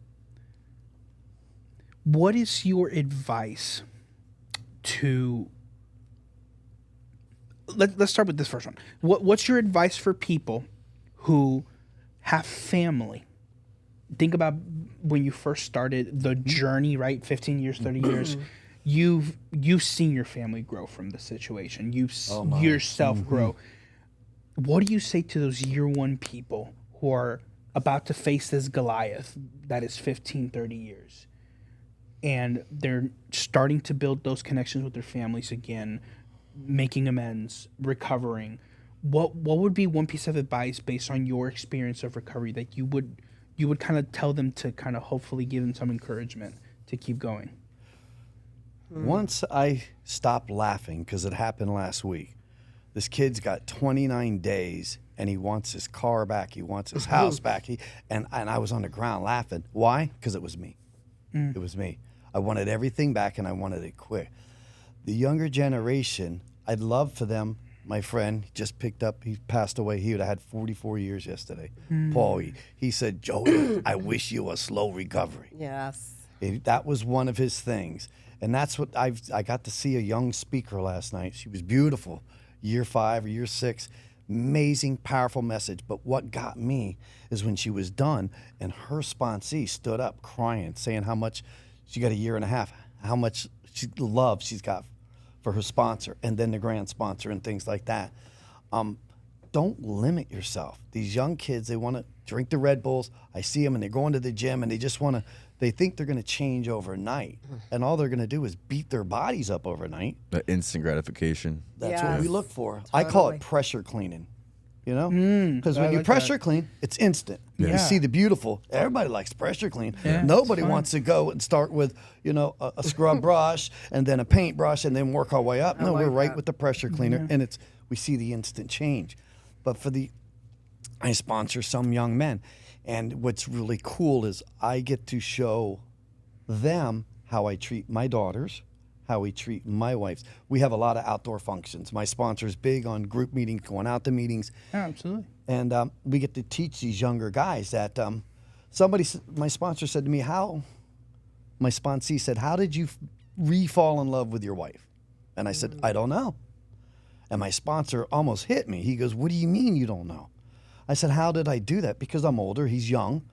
what is your advice to... Let's start with this first one. What's your advice for people who have family? Think about when you first started the journey, right? 15 years, 30 years. You've seen your family grow from the situation. You've yourself grow. What do you say to those year 1 people who are about to face this Goliath that is 15, 30 years. And they're starting to build those connections with their families again, making amends, recovering. What would be one piece of advice based on your experience of recovery that you would kind of tell them to kind of hopefully give them some encouragement to keep going? Once I stopped laughing, because it happened last week, this kid's got 29 days and he wants his car back, he wants his house back. And I was on the ground laughing. Why? Because it was me. It was me. I wanted everything back and I wanted it quick. The younger generation, I'd love for them. My friend just picked up, he passed away. He would have had 44 years yesterday. Paul, he said, Joey, I wish you a slow recovery. Yes. That was one of his things. And that's what I got to see a young speaker last night. She was beautiful, year 5 or year 6. Amazing, powerful message. But what got me is when she was done and her sponsee stood up crying, saying how much she got a year and a half, how much love she's got for her sponsor and then the grand sponsor and things like that. Don't limit yourself. These young kids, they want to drink the Red Bulls. I see them and they're going to the gym and they just want to, they think they're going to change overnight. And all they're going to do is beat their bodies up overnight. The instant gratification. That's Yes. what we look for. I call it Totally. pressure cleaning, you know? Because I when you like pressure that. clean, it's instant. Yeah. You see the beautiful. Everybody likes pressure clean. Yeah, Nobody it's fun. wants to go and start with, you know, a scrub brush and then a paint brush and then work our way up. No, like we're right that. with the pressure cleaner, and we see the instant change. But I sponsor some young men, and what's really cool is I get to show them how I treat my daughters, how we treat my wives. We have a lot of outdoor functions. My sponsor's big on group meetings, going out to meetings. Yeah, absolutely. And we get to teach these younger guys that my sponsor said to me, my sponsee said, how did you re-fall in love with your wife? And I said, I don't know. And my sponsor almost hit me. He goes, what do you mean you don't know? I said, how did I do that? Because I'm older, he's young.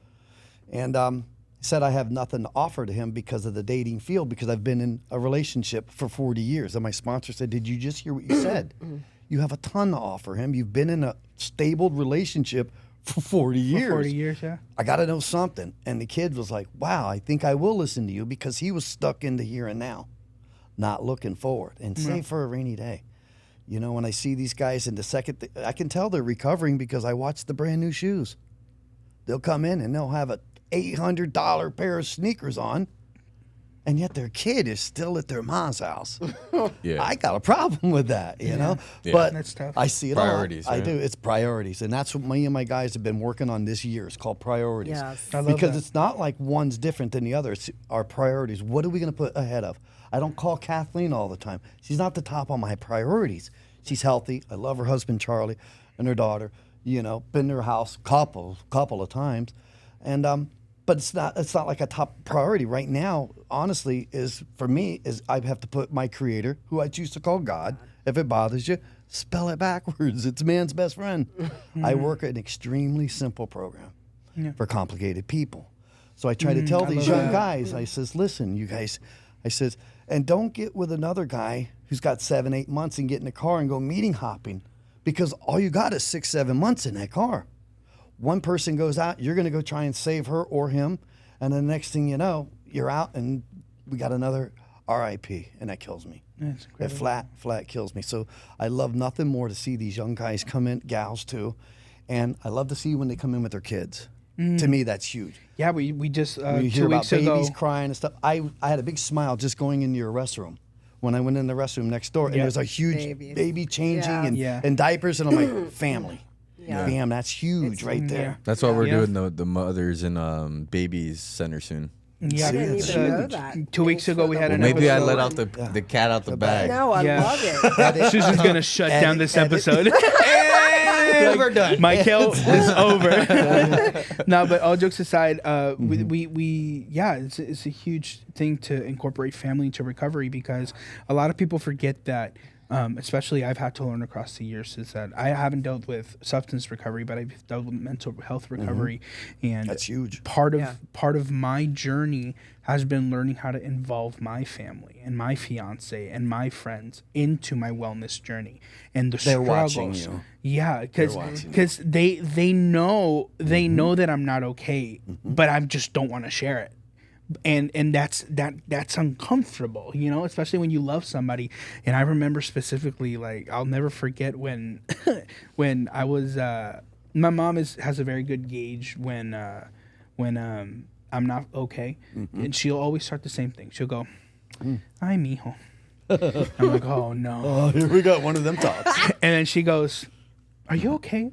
And he said I have nothing to offer to him because of the dating field, because I've been in a relationship for 40 years. And my sponsor said, did you just hear what you said? You have a ton to offer him. You've been in a stable relationship for 40 years. 40 years, yeah. I got to know something. And the kid was like, wow, I think I will listen to you, because he was stuck in the here and now, not looking forward and save for a rainy day. You know, when I see these guys in the second, I can tell they're recovering because I watch the brand new shoes. They'll come in and they'll have a $800 pair of sneakers on, and yet their kid is still at their mom's house. Yeah. I got a problem with that, you know? Yeah. But That's tough. I see it Priorities, a lot. I right? do. It's priorities. And that's what me and my guys have been working on this year. It's called priorities. Yes. I love Because that. it's not like one's different than the other. It's our priorities. What are we going to put ahead of? I don't call Kathleen all the time. She's not the top on my priorities. She's healthy. I love her husband, Charlie, and her daughter. You know, been to her house couple of times. And but it's not like a top priority right now. Honestly, for me I have to put my Creator, who I choose to call God. If it bothers you, spell it backwards. It's man's best friend. I work an extremely simple program for complicated people. So I try to tell these love young that. guys. I says, listen, you guys. I says, and don't get with another guy who's got 7-8 months and get in the car and go meeting hopping, because all you got is 6-7 months in that car. One person goes out, you're going to go try and save her or him, and the next thing you know, you're out and we got another RIP, and that kills me. That's It incredible. flat kills me. So I love nothing more to see these young guys come in, gals too, and I love to see when they come in with their kids. To me, that's huge. Yeah, we just When you 2 hear about weeks ago. babies crying and stuff, I had a big smile just going into your restroom when I went in the restroom next door, and Yeah. there's a huge Babies. baby changing Yeah. and, Yeah. and diapers, and I'm like, family. Yeah. Bam, that's huge It's- right there. That's why we're Yeah. doing the mothers and babies center soon. Yeah, I didn't it's even know huge. that. 2 weeks Thanks ago for we the had an Maybe I episode. let out the cat out the bag. No, I Yeah. love it. Susan's gonna shut down this episode. And we're done. Michael is over. No, but all jokes aside, it's a huge thing to incorporate family into recovery, because a lot of people forget that especially I've had to learn across the years, is that I haven't dealt with substance recovery, but I've dealt with mental health recovery, and That's huge. Part of my journey has been learning how to involve my family and my fiance and my friends into my wellness journey and the They're struggles. watching you. Yeah, because they know that I'm not okay, but I just don't want to share it. And that's uncomfortable, especially when you love somebody. And I remember specifically, like, I'll never forget when when I was my mom has a very good gauge when I'm not okay, and she'll always start the same thing. She'll go, "Ay, mijo." I'm like, "Oh no." Oh, here we got one of them talks. And then she goes, "Are you okay?"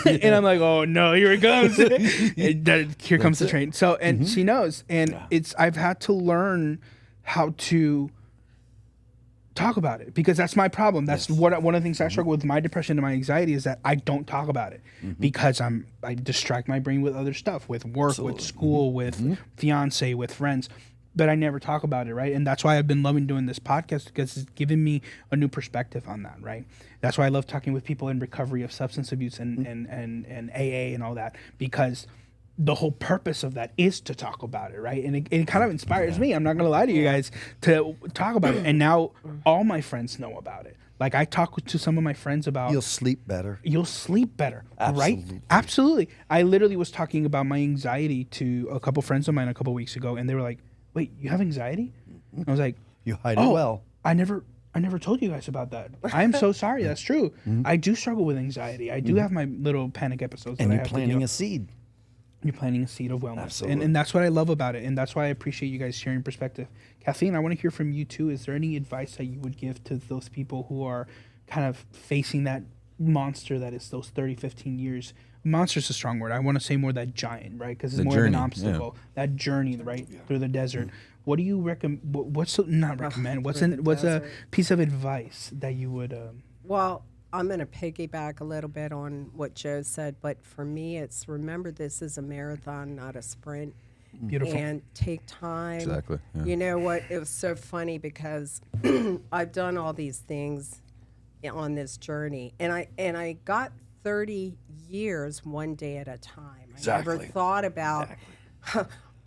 And I'm like, "Oh no, here it comes." Here comes the train. So, and she knows, and I've had to learn how to talk about it, because that's my problem. That's one of the things I struggle with my depression and my anxiety, is that I don't talk about it because I distract my brain with other stuff, with work, with school, with fiance, with friends. But I never talk about it, right? And that's why I've been loving doing this podcast, because it's given me a new perspective on that, right? That's why I love talking with people in recovery of substance abuse and AA and all that, because the whole purpose of that is to talk about it, right? And it kind of inspires me. I'm not going to lie to you guys, to talk about it. And now all my friends know about it. Like, I talk to some of my friends about... You'll sleep better. You'll sleep better, Absolutely. right? Absolutely. I literally was talking about my anxiety to a couple friends of mine a couple weeks ago, and they were like, "Wait, you have anxiety?" I was like, You hide it well. I never told you guys about that. I am so sorry. That's true. I do struggle with anxiety. I do have my little panic episodes. And that I you're have to planting deal. a seed. You're planting a seed of wellness. Absolutely. And that's what I love about it. And that's why I appreciate you guys sharing perspective. Kathleen, I want to hear from you too. Is there any advice that you would give to those people who are kind of facing that monster that is those 30, 15 years? Monster's a strong word. I want to say more that giant, right? Because it's The more of an journey, obstacle. That journey, right, through the desert. What do you recommend? What's a piece of advice that you would... Well, I'm going to piggyback a little bit on what Joe said, but for me, it's remember this is a marathon, not a sprint. Beautiful. And take time. Exactly, yeah. You know what? It was so funny because I've done all these things on this journey, and I got 30 years one day at a time. Exactly. I never thought about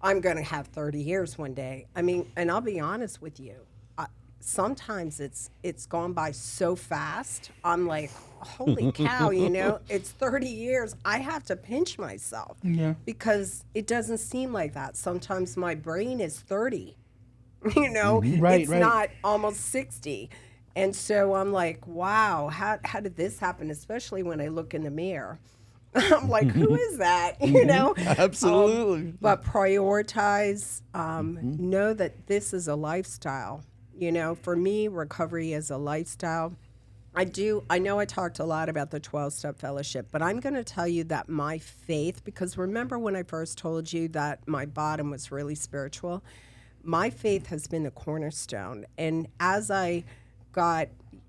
I'm going to have 30 years one day. I mean, and I'll be honest with you. Sometimes it's gone by so fast. I'm like, holy cow, it's 30 years. I have to pinch myself because it doesn't seem like that. Sometimes my brain is 30, it's not almost 60. And so I'm like, wow, how did this happen? Especially when I look in the mirror. I'm like, who is that? Absolutely. But prioritize, know that this is a lifestyle. For me, recovery is a lifestyle. I know I talked a lot about the 12-step fellowship, but I'm going to tell you that my faith, because remember when I first told you that my bottom was really spiritual, my faith has been the cornerstone. And as I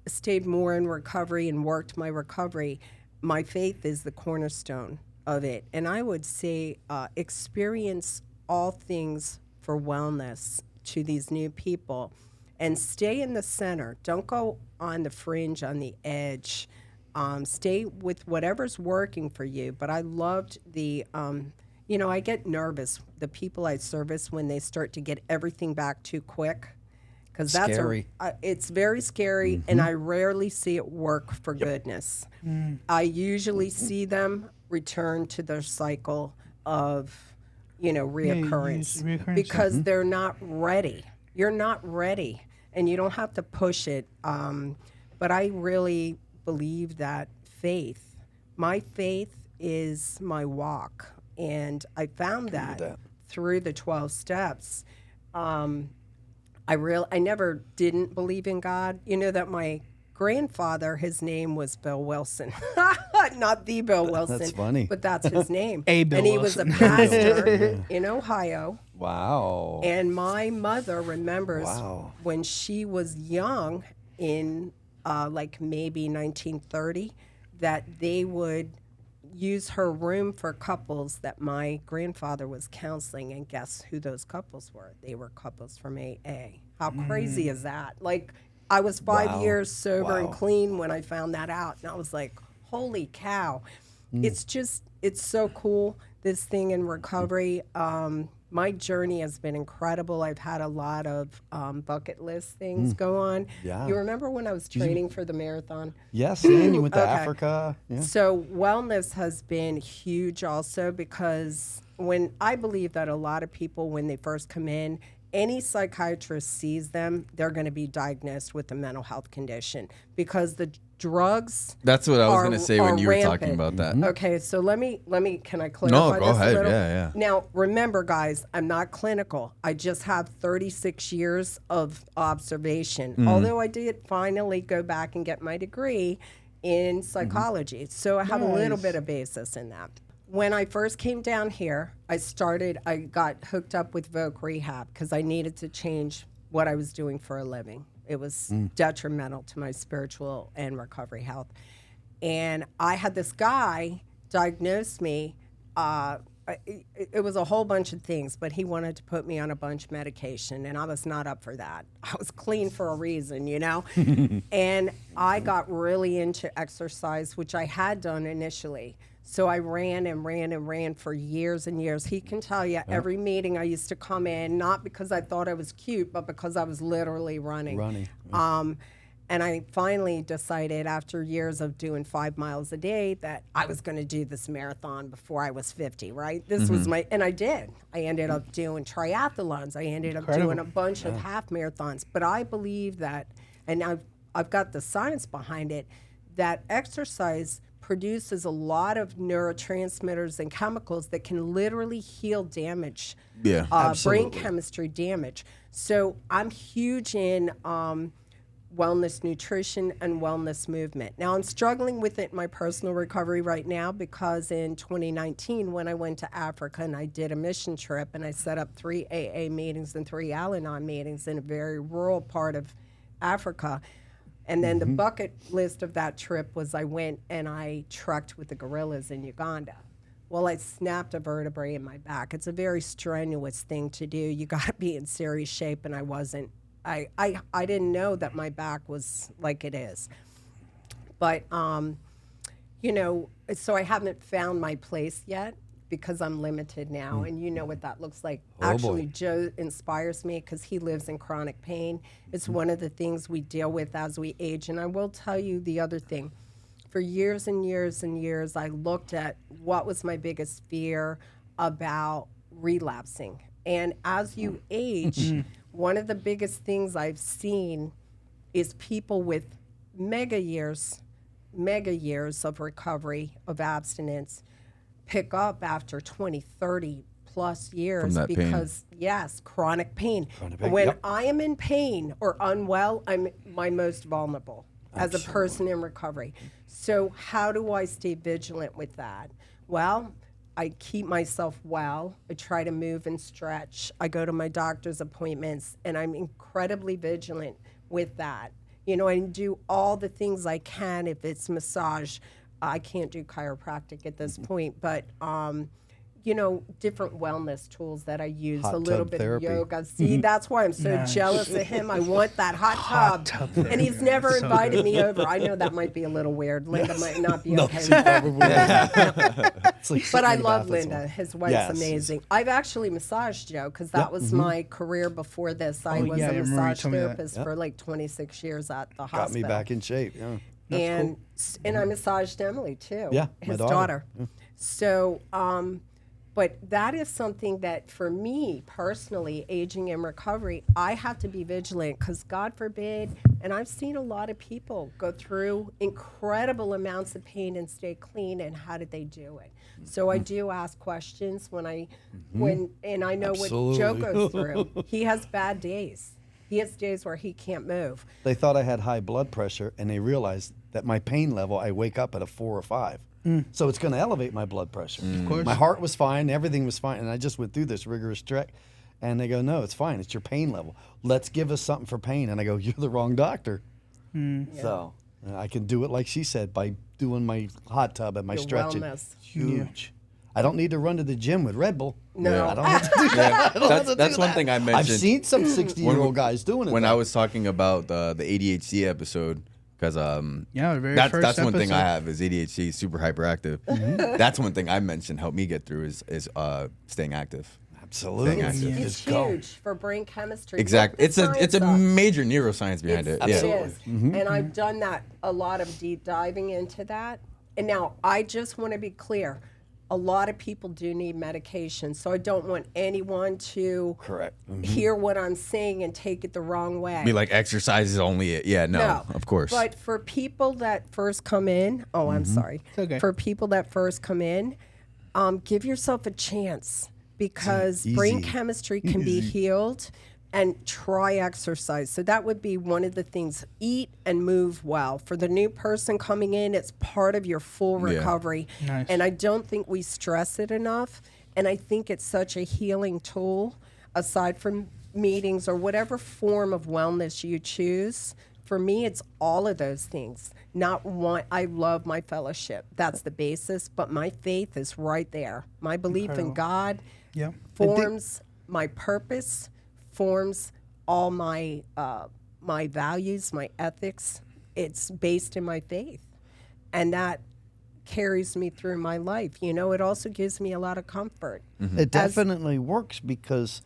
stayed more in recovery and worked my recovery, my faith is the cornerstone of it. And I would say experience all things for wellness to these new people. And stay in the center. Don't go on the fringe, on the edge. Stay with whatever's working for you. But I loved the, I get nervous, the people I service, when they start to get everything back too quick. Because that's scary. It's very scary, and I rarely see it work for goodness. I usually see them return to their cycle of, reoccurrence. Because they're not ready. You're not ready, and you don't have to push it. But I really believe that my faith is my walk. And I found that through the 12 steps. I never didn't believe in God. You know that my grandfather, his name was Bill Wilson. Not the Bill Wilson. That's funny. But that's his name. Bill and he Wilson. was a pastor in Ohio. Wow. And my mother remembers when she was young in maybe 1930 that they would use her room for couples that my grandfather was counseling. And guess who those couples were? They were couples from AA. How crazy is that? Like, I was 5 Wow. years sober and Wow. clean when I found that out. And I was like, holy cow. It's so cool, this thing in recovery. My journey has been incredible. I've had a lot of bucket list things go on. Yeah. You remember when I was training for the marathon? Yes, and you went to Okay. Africa. Yeah. So wellness has been huge also, because when I believe that a lot of people, when they first come in, any psychiatrist sees them, they're going to be diagnosed with a mental health condition, because the drugs. That's what I was are- gonna say when are you were talking rampant. about that. Okay, so let me. Can I clarify go this ahead. a little? Yeah. Now, remember, guys, I'm not clinical. I just have 36 years of observation. Although I did finally go back and get my degree in psychology, so I have a little Nice. bit of basis in that. When I first came down here, I got hooked up with Voc Rehab because I needed to change what I was doing for a living. It was detrimental to my spiritual and recovery health. And I had this guy diagnose me. It was a whole bunch of things, but he wanted to put me on a bunch of medication, and I was not up for that. I was clean for a reason, you know? And I got really into exercise, which I had done initially. So I ran and ran and ran for years and years. He can tell you, every meeting I used to come in, not because I thought I was cute, but because I was literally running. And I finally decided, after years of doing 5 miles a day, that I was going to do this marathon before I was 50, right? This was and I did. I ended up doing triathlons. I ended up doing a bunch of half marathons. But I believe that, and I've got the science behind it, that exercise produces a lot of neurotransmitters and chemicals that can literally heal damage, Yeah, brain chemistry damage. So I'm huge in wellness nutrition and wellness movement. Now, I'm struggling with it in my personal recovery right now, because in 2019, when I went to Africa and I did a mission trip, and I set up 3 AA meetings and 3 Al-Anon meetings in a very rural part of Africa. And then the bucket list of that trip was I went and I trekked with the gorillas in Uganda. Well, I snapped a vertebrae in my back. It's a very strenuous thing to do. You got to be in serious shape, and I wasn't. I didn't know that my back was like it is. But, you know, so I haven't found my place yet, because I'm limited now, and you know what that looks like. Actually, Joe inspires me because he lives in chronic pain. It's one of the things we deal with as we age. And I will tell you the other thing. For years and years and years, I looked at what was my biggest fear about relapsing. And as you age, one of the biggest things I've seen is people with mega years of recovery, of abstinence, pick up after 20, 30 plus years. From that pain. Because, yes, chronic pain. Chronic pain, When yep. I am in pain or unwell, I'm my most vulnerable as a person in recovery. So how do I stay vigilant with that? Well, I keep myself well. I try to move and stretch. I go to my doctor's appointments, and I'm incredibly vigilant with that. You know, I do all the things I can. If it's massage, I can't do chiropractic at this point, but you know, different wellness tools that I use, Hot a little tub bit therapy. of yoga. See, that's why I'm so Nice. jealous of him. I want that hot tub. And he's never So invited good. me over. I know that might be a little weird. Linda might not be okay with It's that. like But I sitting in the love bath, that's Linda. all. His wife's Yes. amazing. I've actually massaged Joe, because that was my career before this. I was yeah, I a remember you massage told me that. therapist for like 26 years at the hospital. Got me back in shape. Yeah. And I massaged Emily too. Yeah, my his daughter. So, but that is something that, for me personally, aging in recovery, I have to be vigilant, because God forbid, and I've seen a lot of people go through incredible amounts of pain and stay clean, and how did they do it? So I do ask questions and I know what Joe Absolutely. goes through. He has bad days. He has days where he can't move. They thought I had high blood pressure, and they realized that my pain level, I wake up at a 4 or 5. So it's going to elevate my blood pressure. Of course. My heart was fine, everything was fine, and I just went through this rigorous trek. And they go, no, it's fine. It's your pain level. Let's give us something for pain. And I go, you're the wrong doctor. So I can do it, like she said, by doing my hot tub and my Your stretching. wellness. Huge. I don't need to run to the gym with Red Bull. No. I don't have to do that. I don't have to That's do one that. thing I I've mentioned. seen some 60-year-old guys doing it. When though. I was talking about the ADHD episode, because Yeah, the very that's first one thing I episode. have is ADHD, super hyperactive. That's one thing I mentioned helped me get through is staying active. Absolutely. It's- It's Just go. huge for brain chemistry. Exactly. Look the It's a science up. major neuroscience behind it. It Yeah. Absolutely. is. And I've done that, a lot of deep diving into that. And now I just want to be clear. A lot of people do need medication, so I don't want anyone to Correct. hear what I'm saying and take it the wrong way. Be like exercise is only it. Yeah, no, of course. But for people that first come in, I'm sorry. It's okay. For people that first come in, give yourself a chance because brain Easy. chemistry can be healed, and try exercise. So that would be one of the things. Eat and move well. For the new person coming in, it's part of your full Yeah. recovery. Nice. And I don't think we stress it enough. And I think it's such a healing tool, aside from meetings or whatever form of wellness you choose. For me, it's all of those things. Not one. I love my fellowship. That's the basis. But my faith is right there. My belief in God Yeah. forms my purpose, forms all my my values, my ethics. It's based in my faith, and that carries me through my life. You know, it also gives me a lot of comfort. It definitely works because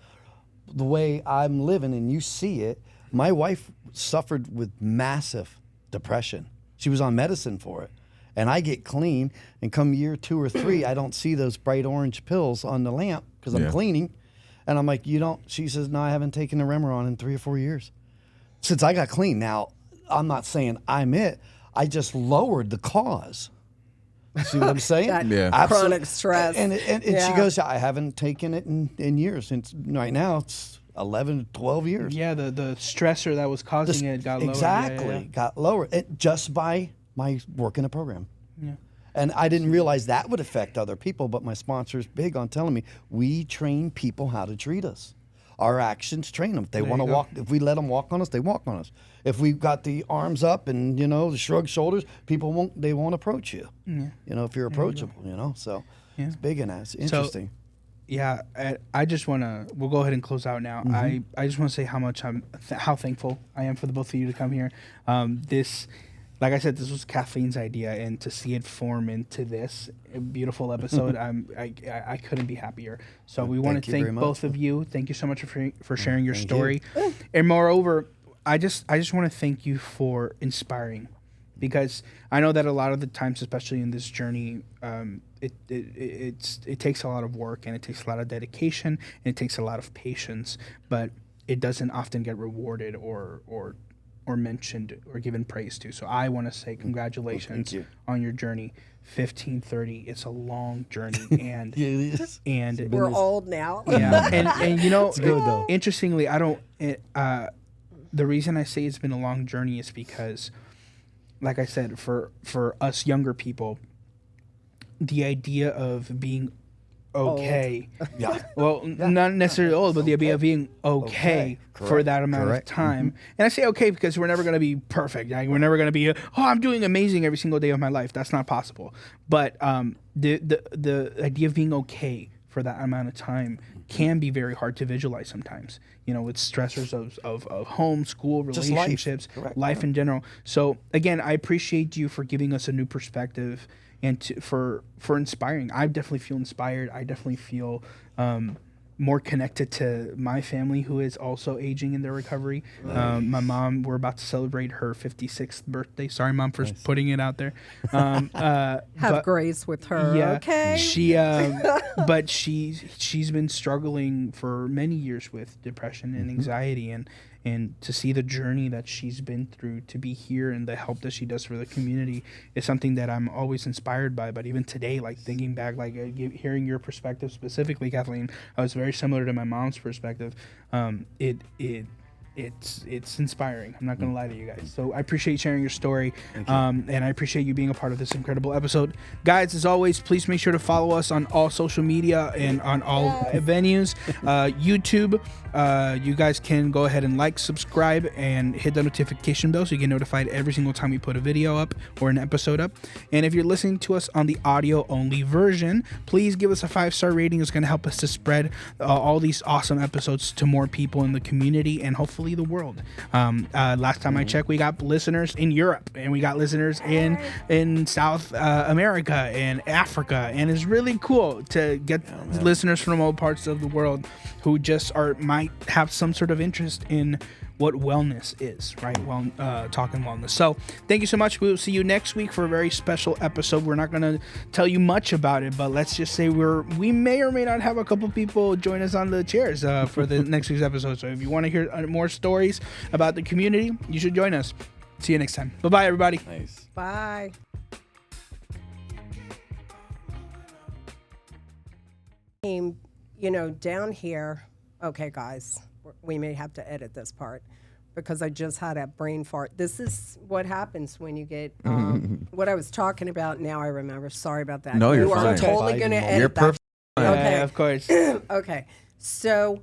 the way I'm living and you see it, my wife suffered with massive depression. She was on medicine for it. And I get clean, and come year 2 or 3, I don't see those bright orange pills on the lamp because I'm Yeah. cleaning. And I'm like, you don't? She says, no, I haven't taken the Remeron in 3 or 4 years since I got clean. Now, I'm not saying I'm it. I just lowered the cause. See what I'm saying? That Yeah. chronic stress. And she Yeah. goes, I haven't taken it in years. Since right now, it's 11, 12 years. Yeah, the stressor that was causing it got lower. Exactly. Got lower. Just by my work in a program. Yeah. And I didn't realize that would affect other people, but my sponsor's big on telling me we train people how to treat us. Our actions train them. If they want to you go. walk, if we let them walk on us, they walk on us. If we've got the arms up and the shrug shoulders, people won't approach you. If you're approachable, so it's big in that. It's interesting. Yeah, I just want to. We'll go ahead and close out now. I just want to say how much how thankful I am for the both of you to come here. This, like I said, this was Kathleen's idea, and to see it form into this beautiful episode, I couldn't be happier. So we want Thank to you thank very much. both of you. Thank you so much for sharing your Thank story, and moreover, I just want to thank you for inspiring, because I know that a lot of the times, especially in this journey, it takes a lot of work, and it takes a lot of dedication, and it takes a lot of patience, but it doesn't often get rewarded or mentioned or given praise to. So I want to say congratulations you. on your journey. 1530. It's a long journey, and Yeah, it is. and We're old now. yeah, and good, though. interestingly, I don't. The reason I say it's been a long journey is because, like I said, for us younger people, the idea of being okay. Yeah. Well, not necessarily old, but the idea of being okay for Correct. that amount Correct. of time. And I say okay because we're never going to be perfect. Like, we're never going to be, I'm doing amazing every single day of my life. That's not possible. But the idea of being okay for that amount of time can be very hard to visualize sometimes. With stressors of home, school, Just life. relationships, Correct. life in general. So again, I appreciate you for giving us a new perspective and for inspiring. I definitely feel inspired. I definitely feel more connected to my family, who is also aging in their recovery. My mom, we're about to celebrate her 56th birthday. Sorry, Mom, for putting it out there. Have but- grace with her. yeah, Okay. She, but she's been struggling for many years with depression and anxiety, and to see the journey that she's been through, to be here, and the help that she does for the community is something that I'm always inspired by. But even today, like thinking back, like hearing your perspective specifically, Kathleen, I was very similar to my mom's perspective. it's inspiring. I'm not gonna lie to you guys. So I appreciate sharing your story, and I appreciate you being a part of this incredible episode, guys. As always, please make sure to follow us on all social media and on all venues. YouTube, you guys can go ahead and like, subscribe, and hit the notification bell so you get notified every single time we put a video up or an episode up. And if you're listening to us on the audio only version, please give us a 5-star rating. It's going to help us to spread all these awesome episodes to more people in the community and hopefully the world. Last time I checked, we got listeners in Europe, and we got listeners in South America and Africa, and it's really cool to get listeners from all parts of the world who just might have some sort of interest in what wellness is, right? Talking wellness. So thank you so much. We will see you next week for a very special episode. We're not going to tell you much about it, but let's just say we may or may not have a couple people join us on the chairs for the next week's episode. So if you want to hear more stories about the community, you should join us. See you next time. Bye-bye, everybody. Nice. Bye. Down here, okay, guys, we may have to edit this part because I just had a brain fart. This is what happens when you get what I was talking about. Now I remember. Sorry about that. No, you're you fine. are totally going to edit You're that. perfect. Okay, of course. Okay. So